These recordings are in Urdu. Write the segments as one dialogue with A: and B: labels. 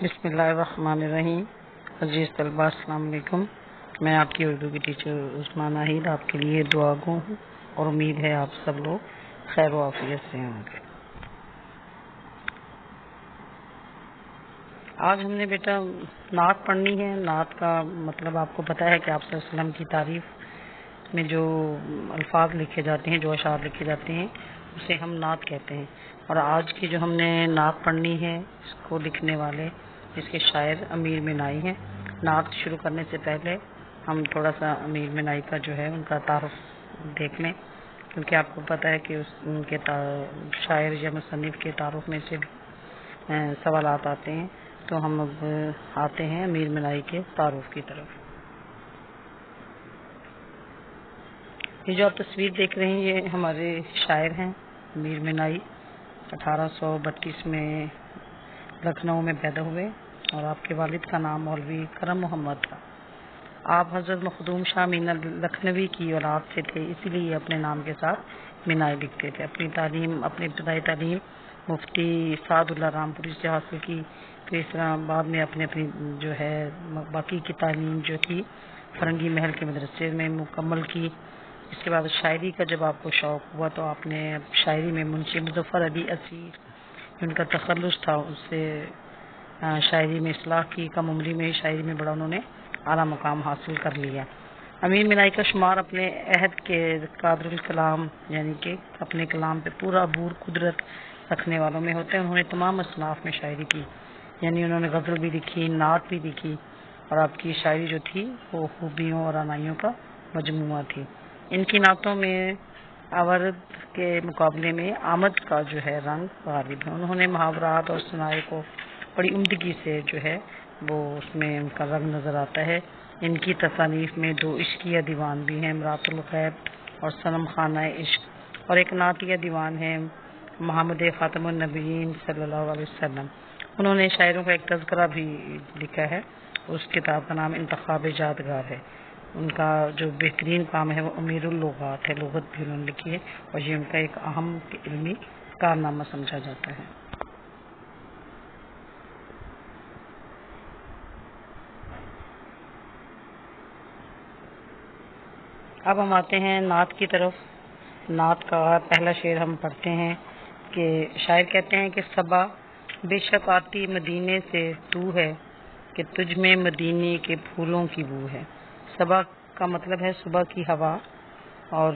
A: بسم اللہ الرحمن الرحیم۔ عزیز طلباء السلام علیکم۔ میں آپ کی اردو کی ٹیچر عثمان ناہید آپ کے لیے دعا گو ہوں اور امید ہے آپ سب لوگ خیر و عافیت سے ہوں گے۔ آج ہم نے بیٹا نعت پڑھنی ہے۔ نعت کا مطلب آپ کو پتہ ہے کہ آپ صلی اللہ علیہ وسلم کی تعریف میں جو الفاظ لکھے جاتے ہیں، جو اشعار لکھے جاتے ہیں، اسے ہم نعت کہتے ہیں۔ اور آج کی جو ہم نے نعت پڑھنی ہے، اس کو لکھنے والے، اس کے شاعر امیر منائی ہیں۔ نعت شروع کرنے سے پہلے ہم تھوڑا سا امیر منائی کا جو ہے ان کا تعارف دیکھ لیں، کیونکہ آپ کو پتہ ہے کہ ان کے شاعر یا مصنف کے تعارف میں سے سوالات آتے ہیں، تو ہم اب آتے ہیں امیر منائی کے تعارف کی طرف۔ یہ جو آپ تصویر دیکھ رہے ہیں یہ ہمارے شاعر ہیں امیر منائی۔ 1832 میں لکھنؤ میں پیدا ہوئے اور آپ کے والد کا نام مولوی کرم محمد تھا۔ آپ حضرت مخدوم شاہ مینا لکھنوی کی اولاد سے تھے، اسی لیے اپنے نام کے ساتھ منائی لکھتے تھے۔ اپنی ابتدائی تعلیم مفتی سعد اللہ رام پوری سے حاصل کی، پھر اس طرح بعد میں اپنی جو ہے باقی کی تعلیم جو تھی فرنگی محل کے مدرسے میں مکمل کی۔ اس کے بعد شاعری کا جب آپ کو شوق ہوا تو آپ نے شاعری میں منشی مظفر علی اسیر، ان کا تخلص تھا، اس سے شاعری میں اصلاح کی۔ کم عمری میں شاعری میں بڑا انہوں نے اعلیٰ مقام حاصل کر لیا۔ امیر منائی کا شمار اپنے عہد کے قادر الکلام، یعنی کہ اپنے کلام پہ پورا عبور قدرت رکھنے والوں میں ہوتے ہیں۔ انہوں نے تمام اصناف میں شاعری کی، یعنی انہوں نے غزل بھی لکھی، نعت بھی لکھی، اور آپ کی شاعری جو تھی وہ خوبیوں اور رعنائیوں کا مجموعہ تھی۔ ان کی نعتوں میں اورد کے مقابلے میں آمد کا جو ہے رنگ غالب ہے۔ انہوں نے محاورات اور صنائع کو بڑی عمدگی سے جو ہے وہ اس میں ان کا رنگ نظر آتا ہے۔ ان کی تصانیف میں 2 عشقیہ دیوان بھی ہیں، امراۃ الغیب اور صنم خانہ عشق، اور ایک نعتیہ دیوان ہے محمد خاتم النبیین صلی اللہ علیہ وسلم۔ انہوں نے شاعروں کا ایک تذکرہ بھی لکھا ہے، اس کتاب کا نام انتخاب یادگار ہے۔ ان کا جو بہترین کام ہے وہ امیر اللغات ہے، لغت بھی انہوں نے لکھی ہے، اور یہ ان کا ایک اہم علمی کارنامہ سمجھا جاتا ہے۔ اب ہم آتے ہیں نعت کی طرف۔ نعت کا پہلا شعر ہم پڑھتے ہیں کہ شاعر کہتے ہیں کہ صبا بے شک آتی مدینے سے تو ہے، کہ تجھ میں مدینے کے پھولوں کی بو ہے۔ صبا کا مطلب ہے صبح کی ہوا، اور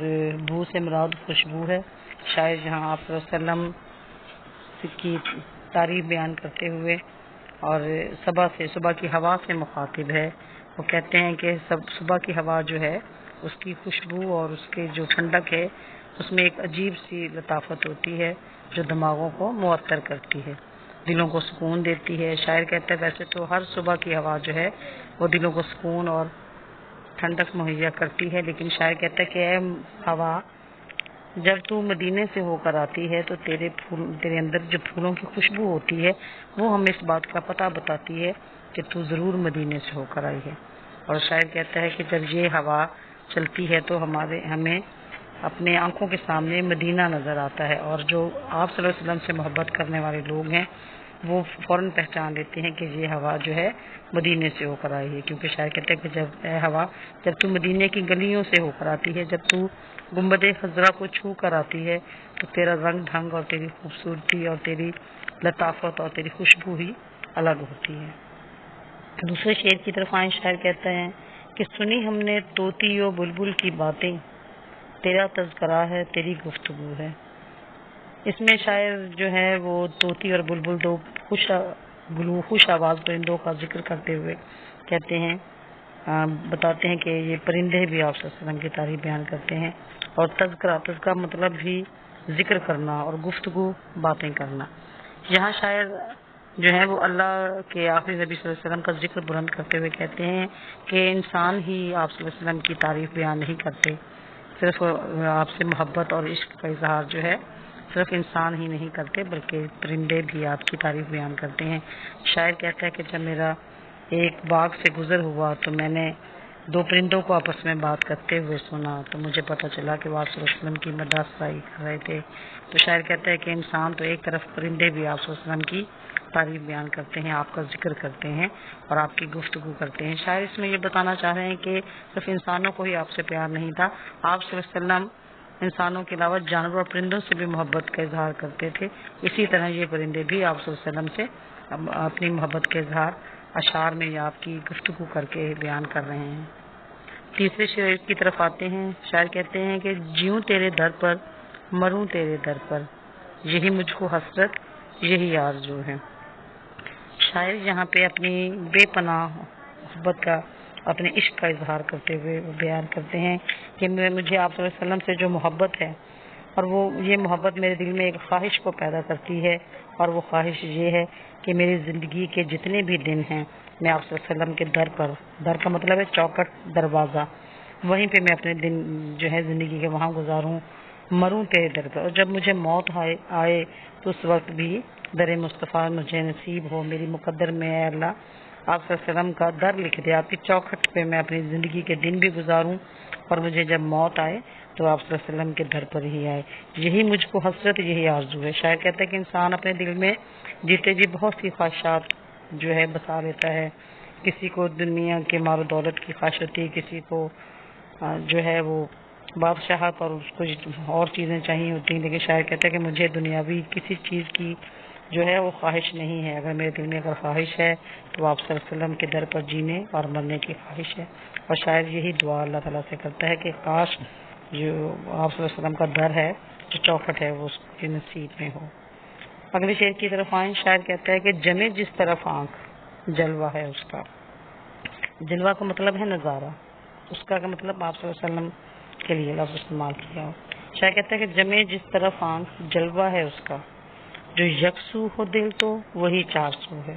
A: بو سے مراد خوشبو ہے۔ شاعر جہاں آپ صلی اللہ علیہ وسلم کی تعریف بیان کرتے ہوئے اور صبح کی ہوا سے مخاطب ہے، وہ کہتے ہیں کہ صبح کی ہوا جو ہے اس کی خوشبو اور اس کے جو ٹھنڈک ہے اس میں ایک عجیب سی لطافت ہوتی ہے جو دماغوں کو معطر کرتی ہے، دلوں کو سکون دیتی ہے۔ شاعر کہتا ہے ویسے تو ہر صبح کی ہوا جو ہے وہ دلوں کو سکون اور ٹھنڈک مہیا کرتی ہے، لیکن شاعر کہتا ہے کہ اے ہوا، جب تو مدینے سے ہو کر آتی ہے تو تیرے اندر جو پھولوں کی خوشبو ہوتی ہے وہ ہمیں اس بات کا پتہ بتاتی ہے کہ تو ضرور مدینے سے ہو کر آئی ہے۔ اور شاعر کہتا ہے کہ جب یہ ہوا چلتی ہے تو ہمیں اپنے آنکھوں کے سامنے مدینہ نظر آتا ہے، اور جو آپ صلی اللہ علیہ وسلم سے محبت کرنے والے لوگ ہیں وہ فوراً پہچان لیتے ہیں کہ یہ ہوا جو ہے مدینے سے ہو کر آئی ہے، کیونکہ شاعر کہتے ہیں کہ اے ہوا، جب تو مدینے کی گلیوں سے ہو کر آتی ہے، جب تو گنبد خضرا کو چھو کر آتی ہے تو تیرا رنگ ڈھنگ اور تیری خوبصورتی اور تیری لطافت اور تیری خوشبو ہی الگ ہوتی ہے۔ دوسرے شعر کی طرف آئیں، شاعر کہتے ہیں کہ سنی ہم نے طوطی و بلبل کی باتیں، تیرا تذکرہ ہے تیری گفتگو ہے۔ اس میں شاعر جو ہے وہ طوطی اور بلبل، 2 خوش آواز پرندوں کا ذکر کرتے ہوئے کہتے ہیں، بتاتے ہیں کہ یہ پرندے بھی آپ صلی اللہ علیہ وسلم کی تعریف بیان کرتے ہیں، اور تذکرہ مطلب بھی ذکر کرنا اور گفتگو باتیں کرنا۔ یہاں شاعر جو ہے وہ اللہ کے آخری نبی صلی اللہ علیہ وسلم کا ذکر بلند کرتے ہوئے کہتے ہیں کہ انسان ہی آپ صلی اللہ علیہ وسلم کی تعریف بیان نہیں کرتے، صرف آپ سے محبت اور عشق کا اظہار جو ہے صرف انسان ہی نہیں کرتے بلکہ پرندے بھی آپ کی تعریف بیان کرتے ہیں۔ شاعر کہتا ہے کہ جب میرا ایک باغ سے گزر ہوا تو میں نے 2 پرندوں کو آپس میں بات کرتے ہوئے سنا، تو مجھے پتہ چلا کہ وہ آپ صلی اللہ علیہ وسلم کی مدح افزائی کر رہے تھے۔ تو شاعر کہتا ہے کہ انسان تو ایک طرف، پرندے بھی آپ صلی اللہ علیہ وسلم کی تعریف بیان کرتے ہیں، آپ کا ذکر کرتے ہیں اور آپ کی گفتگو کرتے ہیں۔ شاعر اس میں یہ بتانا چاہ رہے ہیں کہ صرف انسانوں کو ہی آپ سے پیار نہیں تھا، آپ صلی اللہ علیہ وسلم انسانوں کے علاوہ جانوروں اور پرندوں سے بھی محبت کا اظہار کرتے تھے، اسی طرح یہ پرندے بھی آپ صلی اللہ علیہ وسلم سے اپنی محبت کے اظہار اشعار میں یا آپ کی گفتگو کر کے بیان کر رہے ہیں۔ تیسرے شعر کی طرف آتے ہیں۔ شاعر کہتے ہیں کہ جیوں تیرے در پر، مروں تیرے در پر، یہی مجھ کو حسرت، یہی آرزو ہے۔ شاعر یہاں پہ اپنی بے پناہ محبت کا، اپنے عشق کا اظہار کرتے ہوئے بیان کرتے ہیں کہ مجھے آپ صلی اللہ علیہ وسلم سے جو محبت ہے، اور وہ یہ محبت میرے دل میں ایک خواہش کو پیدا کرتی ہے، اور وہ خواہش یہ ہے کہ میری زندگی کے جتنے بھی دن ہیں میں آپ صلی اللہ علیہ وسلم کے در پر، در کا مطلب ہے چوکٹ، دروازہ، وہیں پہ میں اپنے دن جو ہے زندگی کے وہاں گزاروں، مروں تیرے در پر، اور جب مجھے موت آئے تو اس وقت بھی در مصطفیٰ مجھے نصیب ہو، میری مقدر میں اے اللہ آپ صلی اللہ علیہ وسلم کا در لکھ دے، آپ کی چوکھٹ پہ میں اپنی زندگی کے دن بھی گزاروں، اور مجھے جب موت آئے تو آپ صلی اللہ علیہ وسلم کے در پر ہی آئے، یہی مجھ کو حسرت، یہی آرزو ہے۔ شاعر کہتا ہے کہ انسان اپنے دل میں جیتے جی بہت سی خواہشات جو ہے بسا لیتا ہے، کسی کو دنیا کے مال و دولت کی خواہش ہوتی ہے، کسی کو جو ہے وہ بادشاہت اور اس کو اور چیزیں چاہیے ہوتی ہیں، لیکن شاعر کہتا ہے کہ مجھے دنیاوی کسی چیز کی جو ہے وہ خواہش نہیں ہے، اگر میرے دل میں اگر خواہش ہے تو آپ صلی اللہ علیہ وسلم کے در پر جینے اور مرنے کی خواہش ہے، اور شاعر یہی دعا اللہ تعالیٰ سے کرتا ہے کہ کاش جو آپ صلی اللہ علیہ وسلم کا در ہے، جو چوکھٹ ہے، وہ اس کے نصیب میں ہو۔ اگلے شعر کی طرف آئیں۔ شاعر کہتا ہے کہ جمے جس طرف آنکھ، جلوہ ہے اس کا۔ جلوہ کا مطلب ہے نظارہ، اس کا مطلب آپ صلی اللہ علیہ وسلم کے لیے لفظ استعمال کیا ہو۔ شاعر کہتا ہے کہ جمے جس طرف آنکھ، جلوہ ہے اس کا، جو یکسو ہو دل تو وہی چار سو ہے۔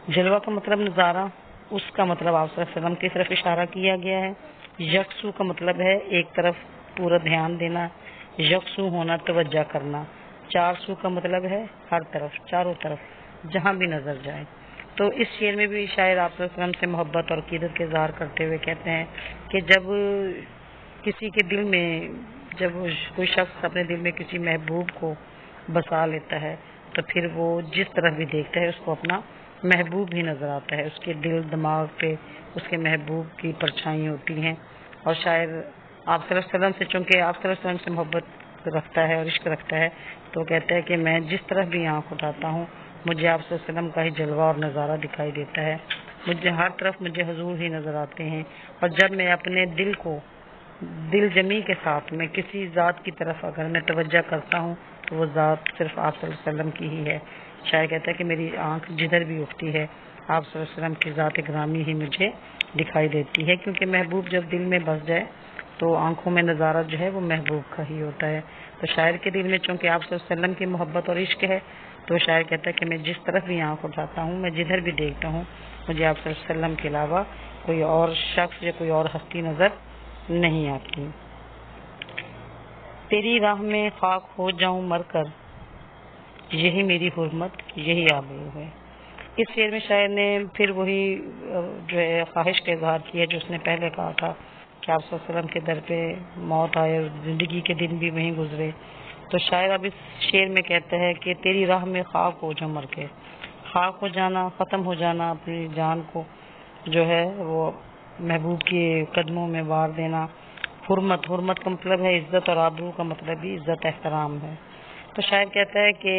A: جلوہ کا مطلب نظارہ، اس کا مطلب آپ صلی اللہ علیہ وسلم کی طرف اشارہ کیا گیا ہے۔ یکسو کا مطلب ہے ایک طرف پورا دھیان دینا، یکسو ہونا، توجہ کرنا۔ چار سو کا مطلب ہے ہر طرف، چاروں طرف، جہاں بھی نظر جائے۔ تو اس شعر میں بھی شاعر آپ صلی اللہ علیہ وسلم سے محبت اور عقیدت کے اظہار کرتے ہوئے کہتے ہیں کہ جب کسی کے دل میں، جب کوئی شخص اپنے دل میں کسی محبوب کو بسا لیتا ہے تو پھر وہ جس طرف بھی دیکھتا ہے اس کو اپنا محبوب ہی نظر آتا ہے، اس کے دل دماغ پہ اس کے محبوب کی پرچھائی ہوتی ہیں۔ اور شاعر آپ صلی اللہ علیہ وسلم سے، چونکہ آپ صلی اللہ علیہ وسلم سے محبت رکھتا ہے اور عشق رکھتا ہے، تو کہتا ہے کہ میں جس طرف بھی آنکھ اٹھاتا ہوں مجھے آپ صلی اللہ علیہ وسلم کا ہی جلوہ اور نظارہ دکھائی دیتا ہے، مجھے ہر طرف مجھے حضور ہی نظر آتے ہیں، اور جب میں اپنے دل کو دل جمی کے ساتھ میں کسی ذات کی طرف اگر میں توجہ کرتا ہوں تو وہ ذات صرف آپ صلی اللہ علیہ وسلم کی ہی ہے۔ شاعر کہتا ہے کہ میری آنکھ جدھر بھی اٹھتی ہے آپ صلی اللہ علیہ وسلم کی ذات گرامی ہی مجھے دکھائی دیتی ہے، کیونکہ محبوب جب دل میں بس جائے تو آنکھوں میں نظارہ جو ہے وہ محبوب کا ہی ہوتا ہے۔ تو شاعر کے دل میں چونکہ آپ صلی اللہ علیہ وسلم کی محبت اور عشق ہے، تو شاعر کہتا ہے کہ میں جس طرف بھی آنکھ اٹھاتا ہوں، میں جدھر بھی دیکھتا ہوں، مجھے آپ صلی اللہ علیہ وسلم کے علاوہ کوئی اور شخص یا کوئی اور ہستی نظر نہیں آتی۔ تیری راہ میں خاک ہو جاؤں مر کر، یہی میری حرمت، یہی آبرو ہے۔ اس شعر میں شاعر نے پھر وہی جو ہے خواہش کا اظہار کیا جو اس نے پہلے کہا تھا کہ آپ صلی اللہ علیہ وسلم کے در پہ موت آئے اور زندگی کے دن بھی وہیں گزرے۔ تو شاعر اب اس شعر میں کہتا ہے کہ تیری راہ میں خاک ہو جاؤں مر کے، خاک ہو جانا، ختم ہو جانا، اپنی جان کو جو ہے وہ محبوب کے قدموں میں وار دینا۔ حرمت، حرمت کا مطلب ہے عزت، اور آبرو کا مطلب بھی عزت احترام ہے۔ تو شاعر کہتا ہے کہ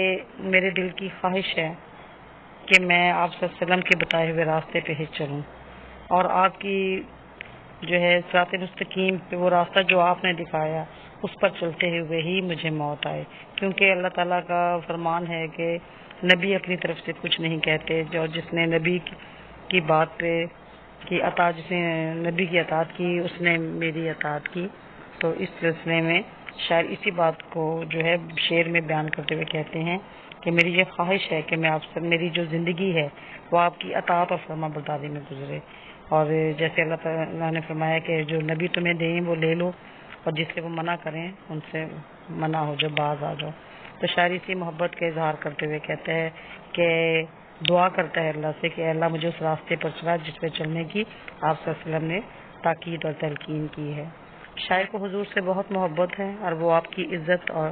A: میرے دل کی خواہش ہے کہ میں آپ صلی اللہ علیہ وسلم کے بتائے ہوئے راستے پہ ہی چلوں، اور آپ کی جو ہے صراط مستقیم پہ، وہ راستہ جو آپ نے دکھایا اس پر چلتے ہوئے ہی مجھے موت آئے، کیونکہ اللہ تعالیٰ کا فرمان ہے کہ نبی اپنی طرف سے کچھ نہیں کہتے، جو جس نے نبی کی بات پہ کی اطاعت، جس نے نبی کی اطاعت کی اس نے میری اطاعت کی۔ تو اس سلسلے میں شاعر اسی بات کو جو ہے شعر میں بیان کرتے ہوئے کہتے ہیں کہ میری یہ خواہش ہے کہ میں آپ سے، میری جو زندگی ہے وہ آپ کی اطاعت اور فرما برداری میں گزرے، اور جیسے اللہ تعالیٰ نے فرمایا کہ جو نبی تمہیں دیں وہ لے لو، اور جس سے وہ منع کریں ان سے منع ہو جاؤ، باز آ جاؤ۔ تو شاعر اسی محبت کا اظہار کرتے ہوئے کہتا ہے کہ دعا کرتا ہے اللہ سے کہ اے اللہ مجھے اس راستے پر چلا جس پہ چلنے کی آپ صلی اللہ علیہ وسلم نے تاکید اور تلقین کی ہے۔ شاعر کو حضور سے بہت محبت ہے، اور وہ آپ کی عزت اور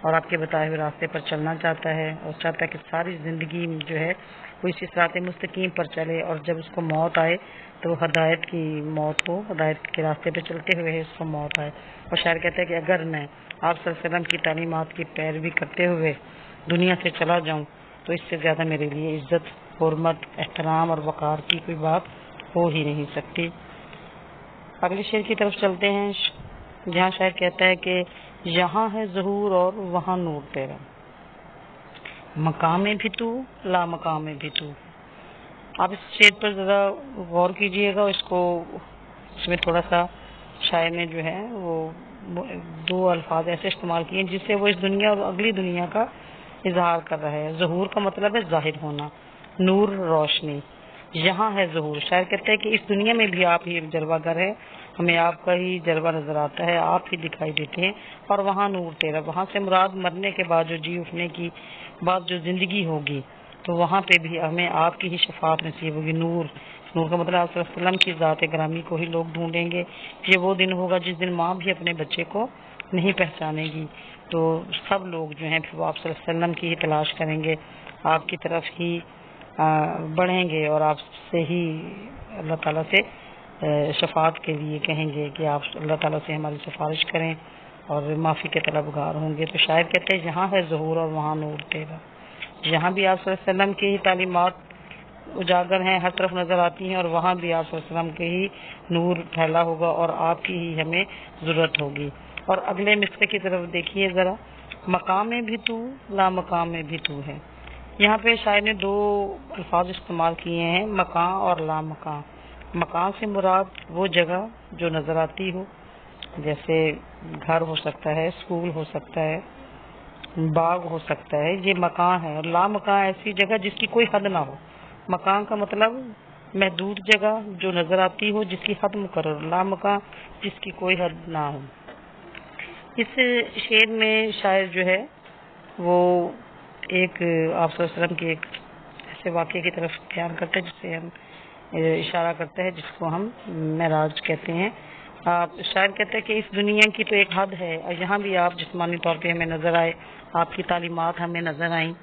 A: اور آپ کے بتائے ہوئے راستے پر چلنا چاہتا ہے اور چاہتا ہے کہ ساری زندگی جو ہے وہ اسی صراط مستقیم پر چلے، اور جب اس کو موت آئے تو ہدایت کی موت ہو، ہدایت کے راستے پہ چلتے ہوئے اس کو موت آئے۔ اور شاعر کہتا ہے کہ اگر میں آپ صلی اللہ علیہ وسلم کی تعلیمات کی پیروی کرتے ہوئے دنیا سے چلا جاؤں تو اس سے زیادہ میرے لیے عزت، حرمت، احترام اور وقار کی کوئی بات ہو ہی نہیں سکتی۔ اگلے شعر کی طرف چلتے ہیں، جہاں شاعر کہتا ہے کہ یہاں ہے ظہور اور وہاں نور تیرا، مقام میں بھی تو لا مقام میں بھی تو۔ آپ اس شعر پر ذرا غور کیجئے گا، اس میں تھوڑا سا شاعر نے جو ہے وہ دو الفاظ ایسے استعمال کیے جس سے وہ اس دنیا اور اگلی دنیا کا اظہار کر رہا ہے۔ ظہور کا مطلب ہے ظاہر ہونا، نور روشنی۔ یہاں ہے ظہور، شاعر کہتے ہیں کہ اس دنیا میں بھی آپ ہی جلوہ گر ہے، ہمیں آپ کا ہی جلوہ نظر آتا ہے، آپ ہی دکھائی دیتے ہیں۔ اور وہاں نور تیرا، وہاں سے مراد مرنے کے بعد جو جی اٹھنے کی بعد جو زندگی ہوگی تو وہاں پہ بھی ہمیں آپ کی ہی شفاعت نصیب ہوگی۔ نور کا مطلب آپ صلی اللہ علیہ وسلم کی ذات گرامی کو ہی لوگ ڈھونڈیں گے۔ یہ وہ دن ہوگا جس دن ماں بھی اپنے بچے کو نہیں پہچانے گی، تو سب لوگ جو ہیں پھر وہ آپ صلی اللہ علیہ وسلم کی ہی تلاش کریں گے، آپ کی طرف ہی بڑھیں گے اور آپ سے ہی اللہ تعالیٰ سے شفاعت کے لیے کہیں گے کہ آپ اللہ تعالیٰ سے ہماری سفارش کریں اور معافی کے طلبگار ہوں گے۔ تو شاعر کہتے ہیں یہاں ہے ظہور اور وہاں نور تیرا، یہاں بھی آپ صلی اللہ علیہ وسلم کی ہی تعلیمات اجاگر ہیں، ہر طرف نظر آتی ہیں، اور وہاں بھی آپ صلی اللہ علیہ وسلم کے ہی نور پھیلا ہوگا اور آپ کی ہی ہمیں ضرورت ہوگی۔ اور اگلے مصرعے کی طرف دیکھیے ذرا، مقام میں بھی تو لا مقام میں بھی تو ہے۔ یہاں پہ شاعر نے دو الفاظ استعمال کیے ہیں، مکان اور لا مکان۔ مکان سے مراد وہ جگہ جو نظر آتی ہو، جیسے گھر ہو سکتا ہے، اسکول ہو سکتا ہے، باغ ہو سکتا ہے، یہ مکان ہے۔ اور لا مکان ایسی جگہ جس کی کوئی حد نہ ہو۔ مکان کا مطلب محدود جگہ جو نظر آتی ہو، جس کی حد مقرر، لا مکان جس کی کوئی حد نہ ہو۔ اس شعر میں شاعر جو ہے وہ ایک آپ صلی اللہ علیہ وسلم کے ایک ایسے واقعے کی طرف بیان کرتے ہیں جس سے ہم اشارہ کرتے ہیں، جس کو ہم معراج کہتے ہیں۔ شاعر کہتے ہیں کہ اس دنیا کی تو ایک حد ہے، اور یہاں بھی آپ جسمانی طور پہ ہمیں نظر آئے، آپ کی تعلیمات ہمیں نظر آئیں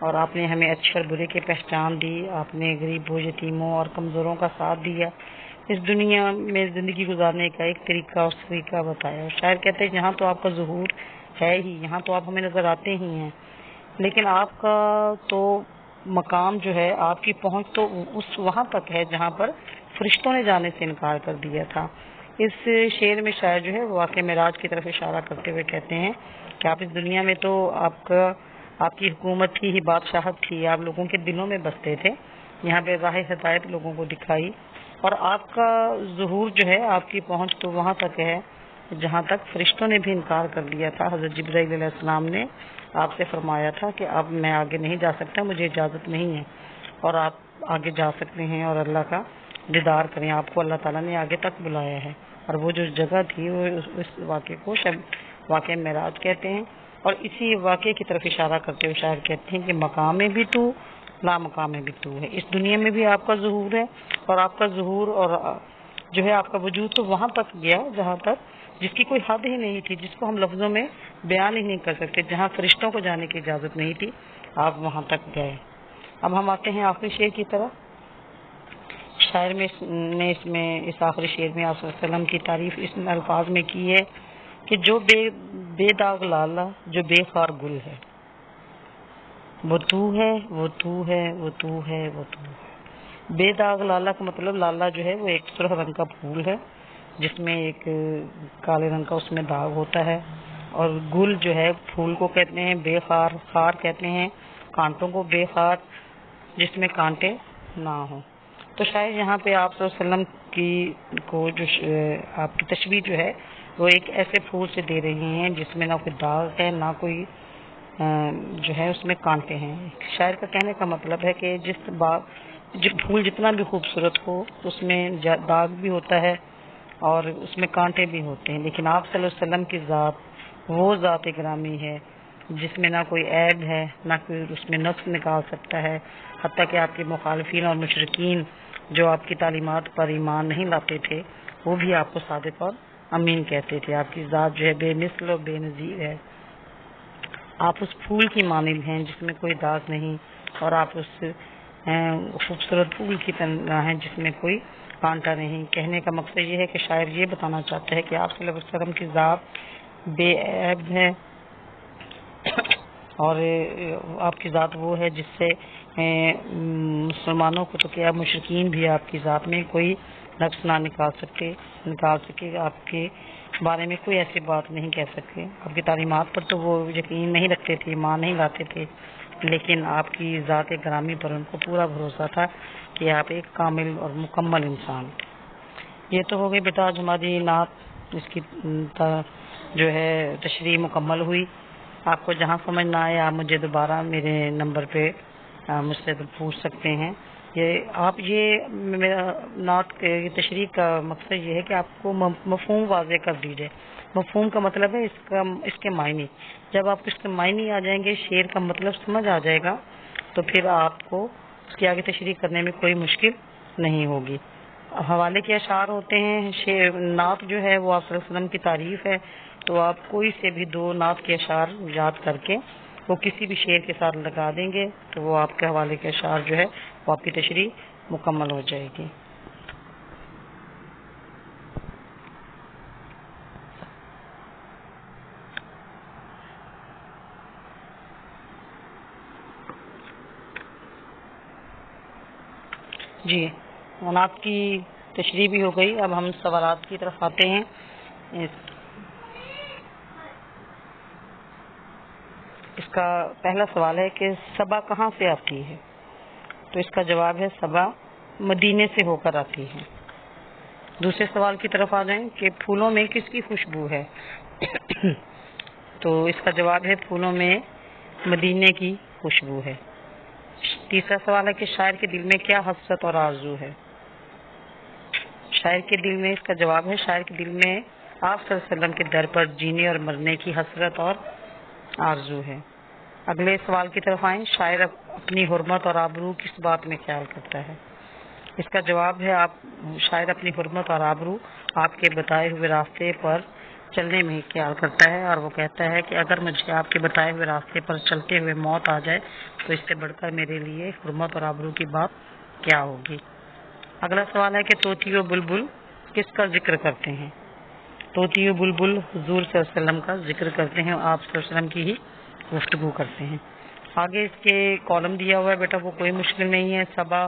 A: اور آپ نے ہمیں اچھے اور برے کی پہچان دی، آپ نے غریبوں، یتیموں اور کمزوروں کا ساتھ دیا، اس دنیا میں زندگی گزارنے کا ایک طریقہ اور طریقہ بتایا۔ اور شاعر کہتے ہیں یہاں تو آپ کا ظہور ہے ہی، یہاں تو آپ ہمیں نظر آتے ہی ہیں، لیکن آپ کا تو مقام جو ہے، آپ کی پہنچ تو اس وہاں تک ہے جہاں پر فرشتوں نے جانے سے انکار کر دیا تھا۔ اس شعر میں شاعر جو ہے واقع معراج کی طرف اشارہ کرتے ہوئے کہتے ہیں کہ آپ اس دنیا میں تو آپ کی حکومت تھی ہی، بادشاہت تھی، آپ لوگوں کے دلوں میں بستے تھے، یہاں پہ راہ ہدایت لوگوں کو دکھائی، اور آپ کا ظہور جو ہے، آپ کی پہنچ تو وہاں تک ہے جہاں تک فرشتوں نے بھی انکار کر دیا تھا۔ حضرت جبرائیل علیہ السلام نے آپ سے فرمایا تھا کہ اب میں آگے نہیں جا سکتا، مجھے اجازت نہیں ہے، اور آپ آگے جا سکتے ہیں اور اللہ کا دیدار کریں، آپ کو اللہ تعالیٰ نے آگے تک بلایا ہے۔ اور وہ جو جگہ تھی وہ اس واقعے کو واقعہ معراج کہتے ہیں۔ اور اسی واقعے کی طرف اشارہ کرتے ہوئے شاعر کہتے ہیں کہ مقام میں بھی تو لا مقام میں بھی تو ہے، اس دنیا میں بھی آپ کا ظہور ہے، اور آپ کا ظہور اور جو ہے آپ کا وجود تو وہاں تک گیا جہاں تک جس کی کوئی حد ہی نہیں تھی، جس کو ہم لفظوں میں بیان ہی نہیں کر سکتے، جہاں فرشتوں کو جانے کی اجازت نہیں تھی، آپ وہاں تک گئے۔ اب ہم آتے ہیں آخری شعر کی طرف۔ شاعر نے اس آخری شعر میں آپ صلی اللہ علیہ وسلم کی تعریف اس الفاظ میں کی ہے کہ جو بے داغ لالا، جو بے خار گل ہے، وہ تو ہے، وہ تو ہے، وہ تو ہے، وہ تو ہے۔ بے داغ لالا کا مطلب لالا جو ہے وہ ایک سرخ رنگ کا پھول ہے جس میں ایک کالے رنگ کا اس میں داغ ہوتا ہے، اور گل جو ہے پھول کو کہتے ہیں بے خار، خار کہتے ہیں کانٹوں کو، بے خار جس میں کانٹے نہ ہوں۔ تو شاید یہاں پہ آپ صلی اللہ علیہ وسلم کو جو آپ کی تشبیہ جو ہے وہ ایک ایسے پھول سے دے رہی ہیں جس میں نہ کوئی داغ ہے، نہ کوئی جو ہے اس میں کانٹے ہیں۔ شاعر کا کہنے کا مطلب ہے کہ جو پھول جتنا بھی خوبصورت ہو اس میں داغ بھی ہوتا ہے اور اس میں کانٹے بھی ہوتے ہیں، لیکن آپ صلی اللہ علیہ وسلم کی ذات وہ ذات گرامی ہے جس میں نہ کوئی عیب ہے، نہ کوئی اس میں نقص نکال سکتا ہے، حتیٰ کہ آپ کے مخالفین اور مشرکین جو آپ کی تعلیمات پر ایمان نہیں لاتے تھے وہ بھی آپ کو صادق اور امین کہتے تھے۔ آپ کی ذات جو ہے بے مثل و بے نظیر ہے۔ آپ اس پھول کی مانند ہیں جس میں کوئی داغ نہیں، اور آپ اس خوبصورت پھول کی طرح ہیں جس میں کوئی کانٹا نہیں۔ کہنے کا مقصد یہ ہے کہ شاعر یہ بتانا چاہتا ہے کہ آپ صلی اللہ علیہ وسلم کی ذات بے عیب ہے، اور آپ کی ذات وہ ہے جس سے مسلمانوں کو تو کیا مشرکین بھی آپ کی ذات میں کوئی نقص نہ نکال سکے، آپ کے بارے میں کوئی ایسی بات نہیں کہہ سکتے۔ آپ کی تعلیمات پر تو وہ یقین نہیں رکھتے تھے، ایمان نہیں لاتے تھے، لیکن آپ کی ذات گرامی پر ان کو پورا بھروسہ تھا کہ آپ ایک کامل اور مکمل انسان۔ یہ تو ہو گئی بیٹا آج ہماری نعت، اس کی جو ہے تشریح مکمل ہوئی۔ آپ کو جہاں سمجھ نہ آئے آپ مجھے دوبارہ میرے نمبر پہ مجھ سے پوچھ سکتے ہیں۔ یہ میرا نعت کی تشریح کا مقصد یہ ہے کہ آپ کو مفہوم واضح کر دی جائے۔ مفہوم کا مطلب ہے اس کے معنی۔ جب آپ کو اس کے معنی آ جائیں گے، شعر کا مطلب سمجھ آ جائے گا، تو پھر آپ کو اس کی آگے تشریح کرنے میں کوئی مشکل نہیں ہوگی۔ حوالے کے اشعار ہوتے ہیں، نعت جو ہے وہ آپ صلی اللہ علیہ وسلم کی تعریف ہے، تو آپ کوئی سے بھی 2 نعت کے اشعار یاد کر کے وہ کسی بھی شعر کے ساتھ لگا دیں گے تو وہ آپ کے حوالے کے اشعار جو ہے وہ آپ کی تشریح مکمل ہو جائے گی۔ جی، نعت کی تشریح بھی ہو گئی، اب ہم سوالات کی طرف آتے ہیں۔ اس کا پہلا سوال ہے کہ صبا کہاں سے آتی ہے؟ تو اس کا جواب ہے صبا مدینے سے ہو کر آتی ہے۔ دوسرے سوال کی طرف آ جائیں کہ پھولوں میں کس کی خوشبو ہے؟ تو اس کا جواب ہے پھولوں میں مدینے کی خوشبو ہے۔ تیسرا سوال ہے کہ شاعر کے دل میں کیا حسرت اور آرزو ہے؟ شاعر کے دل میں، اس کا جواب ہے شاعر کے دل میں آپ صلی اللہ علیہ وسلم کے در پر جینے اور مرنے کی حسرت اور آرزو ہے۔ اگلے سوال کی طرف آئیں، شاعر اپنی حرمت اور آبرو کس بات میں خیال کرتا ہے؟ اس کا جواب ہے شاعر اپنی حرمت اور آبرو آپ کے بتائے ہوئے راستے پر چلنے میں خیال کرتا ہے، اور وہ کہتا ہے کہ اگر مجھے آپ کے بتائے ہوئے راستے پر چلتے ہوئے موت آ جائے تو اس سے بڑھ کر میرے لیے حرمت اور آبرو کی بات کیا ہوگی۔ اگلا سوال ہے کہ طوطی و بلبل کس کا ذکر کرتے ہیں؟ طوطی و بلبل حضور صلی اللہ علیہ وسلم کا ذکر کرتے ہیں، آپ صلی اللہ علیہ وسلم کی ہی گفتگو کرتے ہیں۔ آگے اس کے کالم دیا ہوا ہے بیٹا، وہ کوئی مشکل نہیں ہے، صبا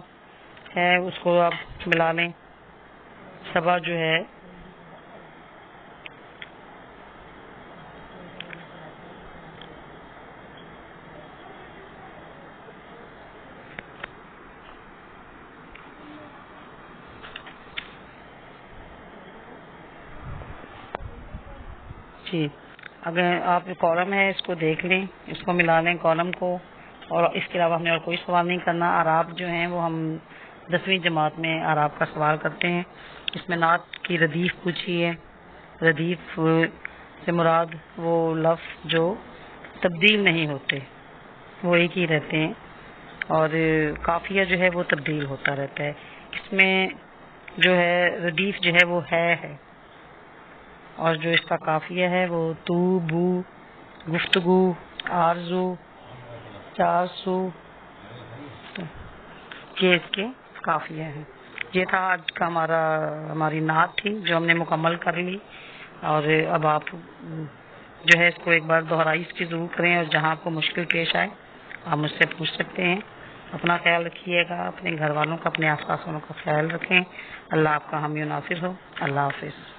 A: ہے اس کو آپ ملا لیں۔ صبا جو ہے جی، اگر آپ کالم ہے اس کو دیکھ لیں، اس کو ملا لیں کالم کو، اور اس کے علاوہ ہم نے اور کوئی سوال نہیں کرنا۔ اعراب جو ہیں وہ ہم 10ویں جماعت میں اعراب کا سوال کرتے ہیں۔ اس میں نعت کی ردیف پوچھی ہے۔ ردیف سے مراد وہ لفظ جو تبدیل نہیں ہوتے، وہ ایک ہی رہتے ہیں، اور قافیہ جو ہے وہ تبدیل ہوتا رہتا ہے۔ اس میں جو ہے ردیف جو ہے وہ ہے، اور جو اس کا قافیہ ہے وہ تو، بو، گفتگو، آرزو، 400 یہ اس کے قافیہ ہیں۔ یہ تھا آج کا ہماری نعت تھی جو ہم نے مکمل کر لی، اور اب آپ جو ہے اس کو ایک بار دہرائی کی ضرور کریں، اور جہاں آپ کو مشکل پیش آئے آپ مجھ سے پوچھ سکتے ہیں۔ اپنا خیال رکھیے گا، اپنے گھر والوں کا، اپنے آس پاس والوں کا خیال رکھیں۔ اللہ آپ کا حامی و ناصر ہو۔ اللہ حافظ۔